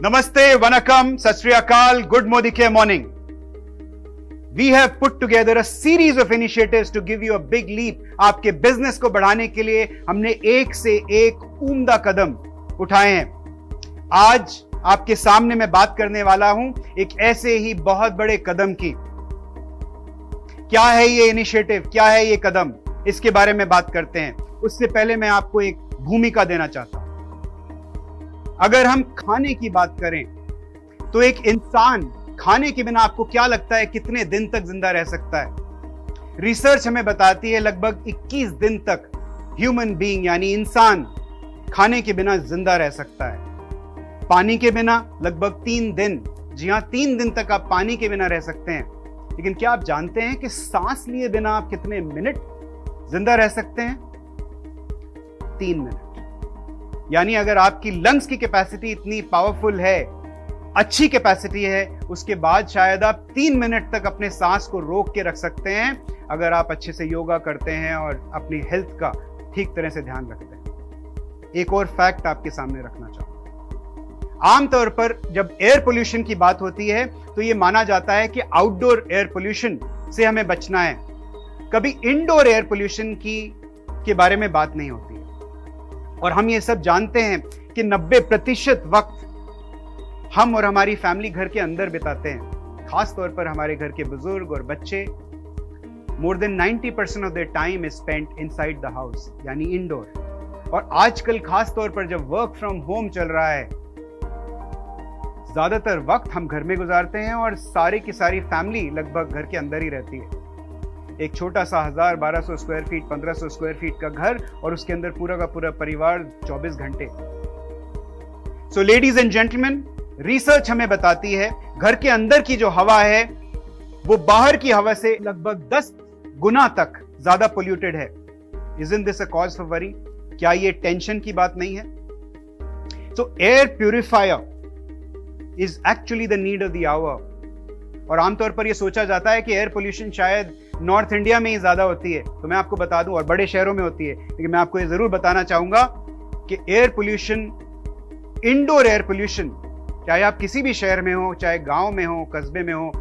Namaste, Vanakkam, Sat Sri Akal, Good Modike morning. We have put together a series of initiatives to give you a big leap. आपके business को बढ़ाने के लिए हमने एक से एक उम्दा कदम उठाए हैं। आज आपके सामने मैं बात करने वाला हूं एक ऐसे ही बहुत बड़े कदम की। क्या है ये इनिशिएटिव, क्या है ये कदम, इसके बारे में बात करते हैं। उससे पहले मैं आपको एक भूमिका देना चाहता हूं। अगर हम खाने की बात करें तो एक इंसान खाने के बिना आपको क्या लगता है कितने दिन तक जिंदा रह सकता है? रिसर्च हमें बताती है लगभग 21 दिन तक ह्यूमन बीइंग यानी इंसान खाने के बिना जिंदा रह सकता है। पानी के बिना लगभग 3 दिन, जी हां 3 दिन तक आप पानी के बिना रह सकते हैं। लेकिन क्या आप जानते हैं कि सांस लिए बिना आप कितने मिनट जिंदा रह सकते हैं? 3 मिनट। यानी अगर आपकी लंग्स की कैपेसिटी इतनी पावरफुल है, अच्छी कैपेसिटी है, उसके बाद शायद आप 3 मिनट तक अपने सांस को रोक के रख सकते हैं अगर आप अच्छे से योगा करते हैं और अपनी हेल्थ का ठीक तरह से ध्यान रखते हैं। एक और फैक्ट आपके सामने रखना चाहूंगा। आमतौर पर जब एयर पोल्यूशन की बात होती है तो यह माना जाता है कि आउटडोर एयर पोल्यूशन से हमें बचना है, कभी इंडोर एयर पोल्यूशन के बारे में बात नहीं होती है। और हम ये सब जानते हैं कि 90% वक्त हम और हमारी फैमिली घर के अंदर बिताते हैं। खास तौर पर हमारे घर के बुजुर्ग और बच्चे, more than 90% of their time is spent inside the house यानी इंडोर। और आजकल खास तौर पर जब वर्क फ्रॉम होम चल रहा है, ज्यादातर वक्त हम घर में गुजारते हैं और सारी की सारी फैमिली लगभग घर के अंदर ही रहती है। एक छोटा सा 1000-1200 स्क्वायर फीट, 1500 स्क्वायर फीट का घर और उसके अंदर पूरा का पूरा परिवार 24 घंटे। So ladies and gentleman, research हमें बताती है घर के अंदर की जो हवा है वो बाहर की हवा से लगभग 10 गुना तक ज्यादा पोल्यूटेड है। Isn't this a cause for worry? क्या ये टेंशन की बात नहीं है? So air purifier is actually the need of the hour. और आमतौर पर यह सोचा जाता है कि एयर पोल्यूशन शायद नॉर्थ इंडिया में ही ज्यादा होती है, तो मैं आपको बता दूं और बड़े शहरों में होती है, लेकिन मैं आपको यह जरूर बताना चाहूंगा कि air pollution, indoor air pollution, चाहे आप किसी भी शहर में हो, चाहे गांव में हो, कस्बे में हो,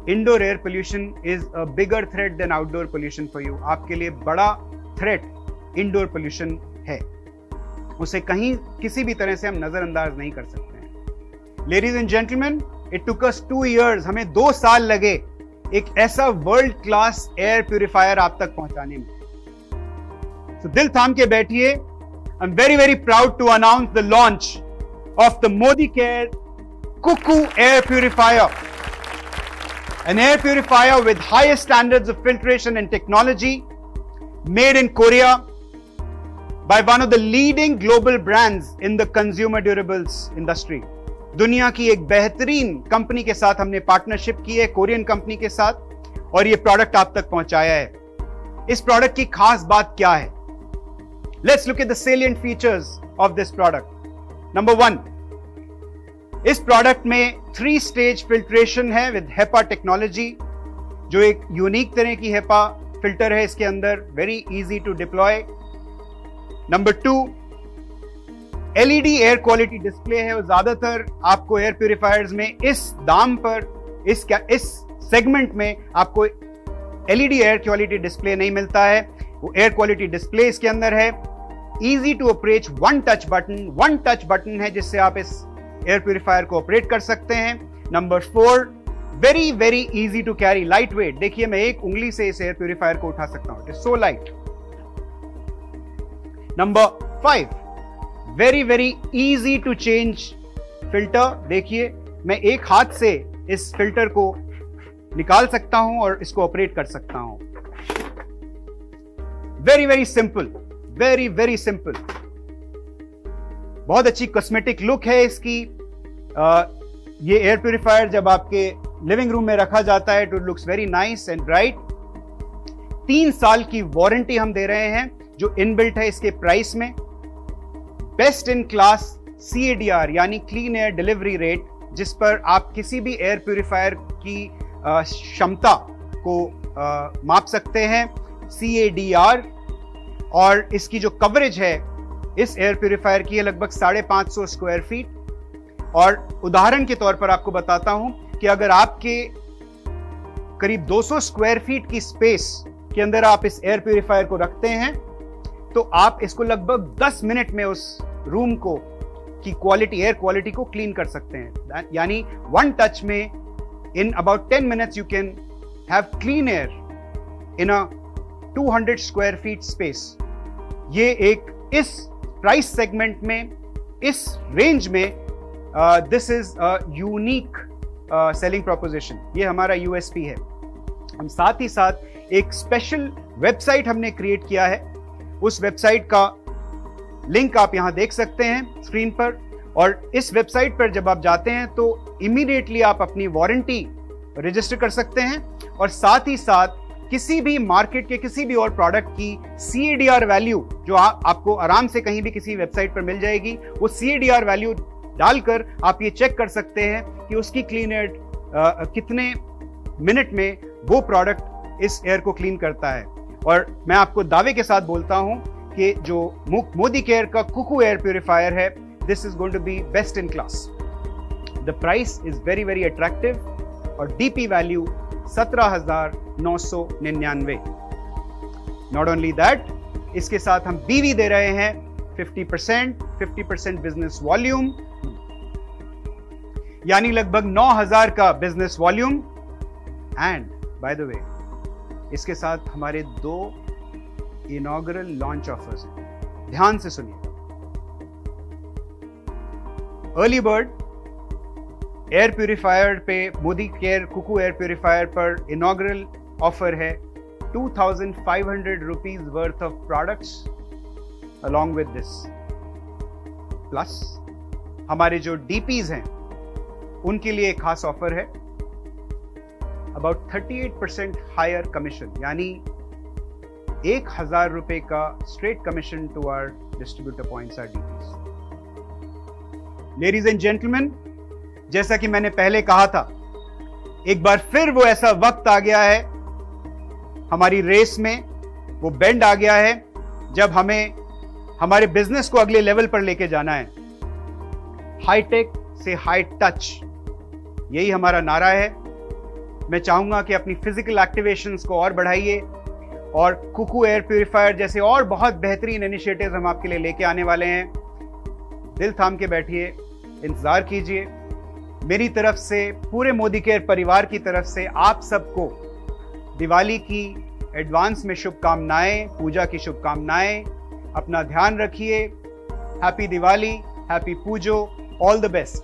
indoor air pollution is a bigger threat than outdoor pollution for you. आपके लिए बड़ा थ्रेट इंडोर पोल्यूशन है, उसे कहीं किसी भी तरह से हम नजरअंदाज नहीं कर सकते हैं। Ladies and gentleman, it took us 2 years, हमें 2 साल लगे एक ऐसा वर्ल्ड क्लास एयर प्यूरिफायर आप तक पहुंचाने में। तो दिल थाम के बैठिए। I am very very proud to announce the launch of the Modicare Cuckoo air purifier, an air purifier with highest standards of filtration and technology, made in Korea by one of the leading global brands in the consumer durables industry. दुनिया की एक बेहतरीन company के साथ हमने partnership की है, Korean company के साथ, और ये प्रोडक्ट आप तक पहुंचाया है। इस प्रोडक्ट की खास बात क्या है? Let's look at the salient features of this product. Number 1, इस प्रोडक्ट में 3 स्टेज फिल्ट्रेशन है विद हेपा टेक्नोलॉजी, जो एक यूनिक तरह की हेपा फिल्टर है इसके अंदर, very easy to deploy. Number 2, LED air quality display है, और ज्यादातर आपको एयर प्यूरिफायर्स में इस दाम पर, इस सेगमेंट में आपको LED एयर क्वालिटी डिस्प्ले नहीं मिलता है। वो एयर क्वालिटी डिस्प्ले इसके अंदर है। Easy to operate one touch button है जिससे आप इस एयर प्यूरिफायर को ऑपरेट कर सकते हैं। Number 4, very very easy to carry, light weight. देखिए मैं एक उंगली से इस एयर प्यूरिफायर को उठा सकता हूं, it is so light. Number 5, very very easy to change filter. देखिए मैं एक हाथ से इस फिल्टर को निकाल सकता हूं और इसको ऑपरेट कर सकता हूं। Very very simple, very very simple. बहुत अच्छी कॉस्मेटिक लुक है इसकी। ये एयर प्यूरिफायर जब आपके लिविंग रूम में रखा जाता है तो it looks very nice and bright. 3 साल की वारंटी हम दे रहे हैं जो इनबिल्ट है इसके प्राइस में। बेस्ट इन क्लास CADR यानी क्लीन एयर डिलीवरी रेट, जिस पर आप किसी भी एयर प्यूरिफायर की क्षमता को माप सकते हैं, CADR। और इसकी जो कवरेज है इस एयर प्यूरिफायर की है लगभग 550 स्क्वायर फीट। और उदाहरण के तौर पर आपको बताता हूं कि अगर आपके करीब 200 स्क्वायर फीट की स्पेस के अंदर आप इस एयर प्यूरिफायर को रखते हैं तो आप इसको लगभग 10 मिनट में उस रूम को की क्वालिटी, एयर क्वालिटी को क्लीन कर सकते हैं। यानी वन टच में in about 10 minutes you can have clean air in a 200 square feet space. ये एक इस प्राइस सेगमेंट में, इस रेंज में this is a unique selling proposition. ये हमारा यूएसपी है। हम साथ ही साथ एक स्पेशल वेबसाइट हमने क्रिएट किया है। उस वेबसाइट का लिंक आप यहां देख सकते हैं स्क्रीन पर, और इस वेबसाइट पर जब आप जाते हैं तो इमीडिएटली आप अपनी वारंटी रजिस्टर कर सकते हैं, और साथ ही साथ किसी भी मार्केट के किसी भी और प्रोडक्ट की CADR वैल्यू जो आपको आराम से कहीं भी किसी वेबसाइट पर मिल जाएगी, वो CADR वैल्यू डालकर आप ये चेक कर सकते हैं कि उसकी क्लीन एयर कितने मिनट में वो प्रोडक्ट इस एयर को क्लीन करता है। और मैं आपको दावे के साथ बोलता हूं कि जो मोदी केयर का कुकू एयर प्यूरिफायर है, this is going to be best in class. The price is very very attractive और DP value 17,999। Not only that, इसके साथ हम BV दे रहे हैं 50% बिजनेस वॉल्यूम, यानी लगभग 9,000 का business volume. And by the way, इसके साथ हमारे 2 इनॉग्रल लॉन्च ऑफर्स हैं। ध्यान से सुनिए। अर्ली बर्ड एयर प्यूरिफायर पे, Modicare Cuckoo air purifier पर इनॉग्रल ऑफर है 2,500 rupees worth of products along with this. Plus हमारे जो DPs हैं उनके लिए एक खास ऑफर है, अबाउट 38% हायर कमीशन, यानी 1,000 रुपए का straight commission to our distributor points, or DPs। Ladies and gentleman, जैसा कि मैंने पहले कहा था, एक बार फिर वो ऐसा वक्त आ गया है हमारी रेस में, वो बेंड आ गया है जब हमें हमारे बिजनेस को अगले लेवल पर लेके जाना है। हाईटेक से हाई टच, यही हमारा नारा है। मैं चाहूंगा कि अपनी फिजिकल एक्टिवेशंस को और बढ़ाइए, और कुकू एयर प्यूरिफायर जैसे और बहुत बेहतरीन इनिशिएटिव्स हम आपके लिए लेके आने वाले हैं। दिल थाम के बैठिए, इंतजार कीजिए। मेरी तरफ से, पूरे मोदी केयर परिवार की तरफ से आप सबको दिवाली की एडवांस में शुभकामनाएं, पूजा की शुभकामनाएं। अपना ध्यान रखिए। Happy Diwali, happy Pujo, all the best.